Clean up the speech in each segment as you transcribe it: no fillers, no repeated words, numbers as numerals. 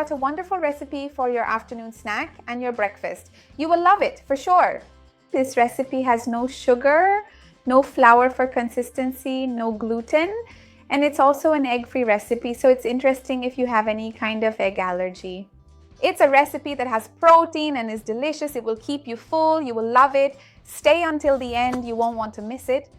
got a wonderful recipe for your afternoon snack and your breakfast. You will love it for sure. This recipe has no sugar, no flour for consistency, no gluten, and it's also an egg-free recipe, so it's interesting if you have any kind of egg allergy. It's a recipe that has protein and is delicious. It will keep you full. You will love it. Stay until the end. You won't want to miss it.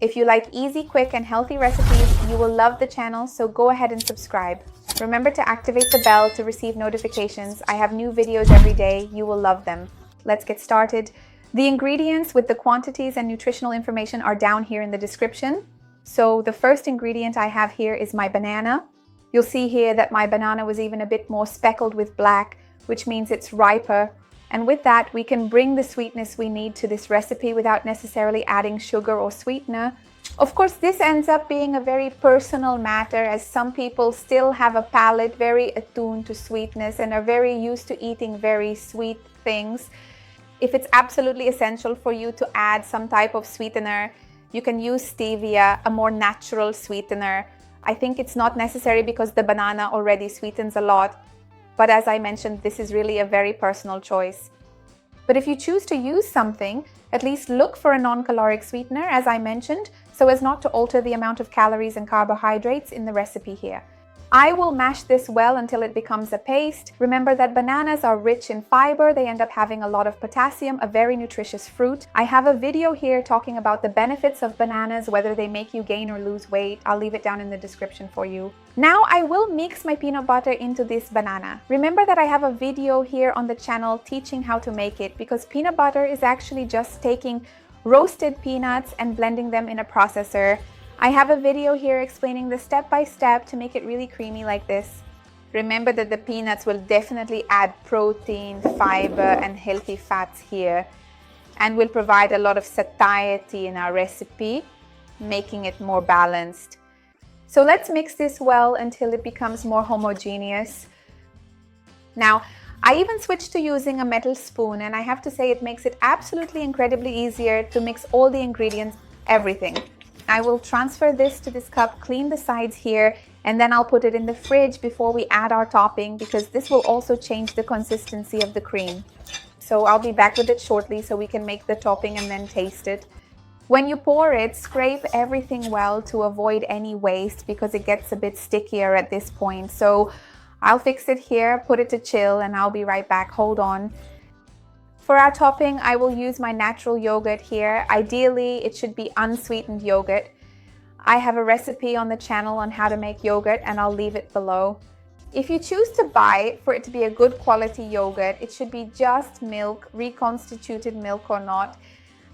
If you like easy, quick, and healthy recipes, you will love the channel, so go ahead and subscribe. Remember to activate the bell to receive notifications. I have new videos every day. You will love them. Let's get started. The ingredients with the quantities and nutritional information are down here in the description. So the first ingredient I have here is my banana. You'll see here that my banana was even a bit more speckled with black, which means it's riper. And with that, we can bring the sweetness we need to this recipe without necessarily adding sugar or sweetener. Of course, this ends up being a very personal matter, as some people still have a palate very attuned to sweetness and are very used to eating very sweet things. If it's absolutely essential for you to add some type of sweetener, you can use stevia, a more natural sweetener. I think it's not necessary because the banana already sweetens a lot. But as I mentioned, this is really a very personal choice. But if you choose to use something, at least look for a non-caloric sweetener, as I mentioned, so as not to alter the amount of calories and carbohydrates in the recipe here. I will mash this well until it becomes a paste. Remember that bananas are rich in fiber. They end up having a lot of potassium, a very nutritious fruit. I have a video here talking about the benefits of bananas, whether they make you gain or lose weight. I'll leave it down in the description for you. Now I will mix my peanut butter into this banana. Remember that I have a video here on the channel teaching how to make it, because peanut butter is actually just taking roasted peanuts and blending them in a processor. I have a video here explaining the step-by-step to make it really creamy like this. Remember that the peanuts will definitely add protein, fiber, and healthy fats here, and will provide a lot of satiety in our recipe, making it more balanced. So let's mix this well until it becomes more homogeneous. Now, I even switched to using a metal spoon, and I have to say it makes it absolutely incredibly easier to mix all the ingredients, everything. I will transfer this to this cup, clean the sides here, and then I'll put it in the fridge before we add our topping, because this will also change the consistency of the cream. So I'll be back with it shortly so we can make the topping and then taste it. When you pour it, scrape everything well to avoid any waste, because it gets a bit stickier at this point. So I'll fix it here, put it to chill, and I'll be right back. Hold on. For our topping, I will use my natural yogurt here. Ideally, it should be unsweetened yogurt. I have a recipe on the channel on how to make yogurt, and I'll leave it below. If you choose to buy for it to be a good quality yogurt, it should be just milk, reconstituted milk or not,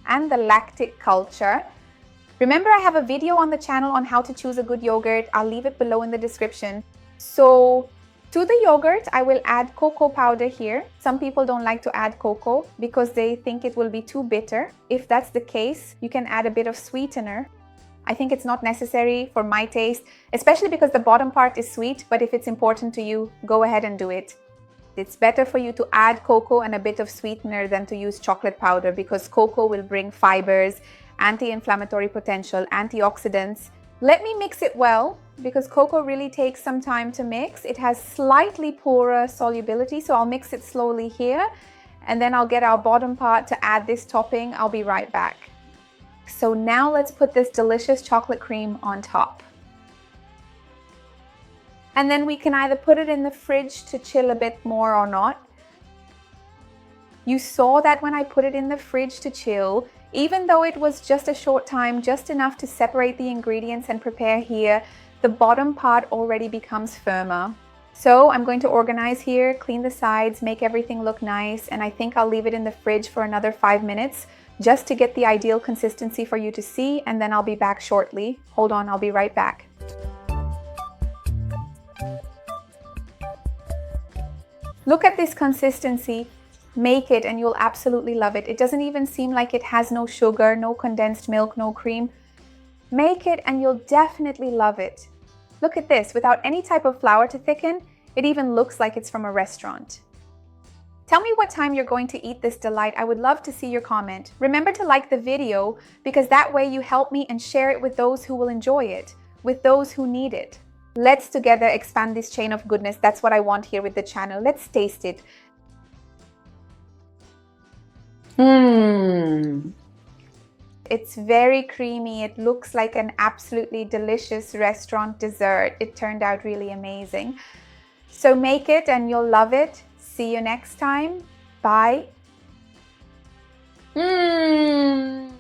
and the lactic culture. Remember, I have a video on the channel on how to choose a good yogurt. I'll leave it below in the description. So, to the yogurt, I will add cocoa powder here. Some people don't like to add cocoa because they think it will be too bitter. If that's the case, you can add a bit of sweetener. I think it's not necessary for my taste, especially because the bottom part is sweet, but if it's important to you, go ahead and do it. It's better for you to add cocoa and a bit of sweetener than to use chocolate powder, because cocoa will bring fibers, anti-inflammatory potential, antioxidants. Let me mix it well, because cocoa really takes some time to mix. It has slightly poorer solubility, so I'll mix it slowly here, and then I'll get our bottom part to add this topping. I'll be right back. So now let's put this delicious chocolate cream on top. And then we can either put it in the fridge to chill a bit more or not. You saw that when I put it in the fridge to chill, even though it was just a short time, just enough to separate the ingredients and prepare here, the bottom part already becomes firmer. So I'm going to organize here, clean the sides, make everything look nice, and I think I'll leave it in the fridge for another 5 minutes just to get the ideal consistency for you to see, and then I'll be back shortly. Hold on, I'll be right back. Look at this consistency. Make it and you'll absolutely love it. It doesn't even seem like it has no sugar, no condensed milk, no cream. Make it and you'll definitely love it. Look at this, without any type of flour to thicken, it even looks like it's from a restaurant. Tell me what time you're going to eat this delight. I would love to see your comment. Remember to like the video, because that way you help me and share it with those who will enjoy it, with those who need it. Let's together expand this chain of goodness. That's what I want here with the channel. Let's taste it. It's very creamy. It looks like an absolutely delicious restaurant dessert. It turned out really amazing. So make it and you'll love it. See you next time. Bye.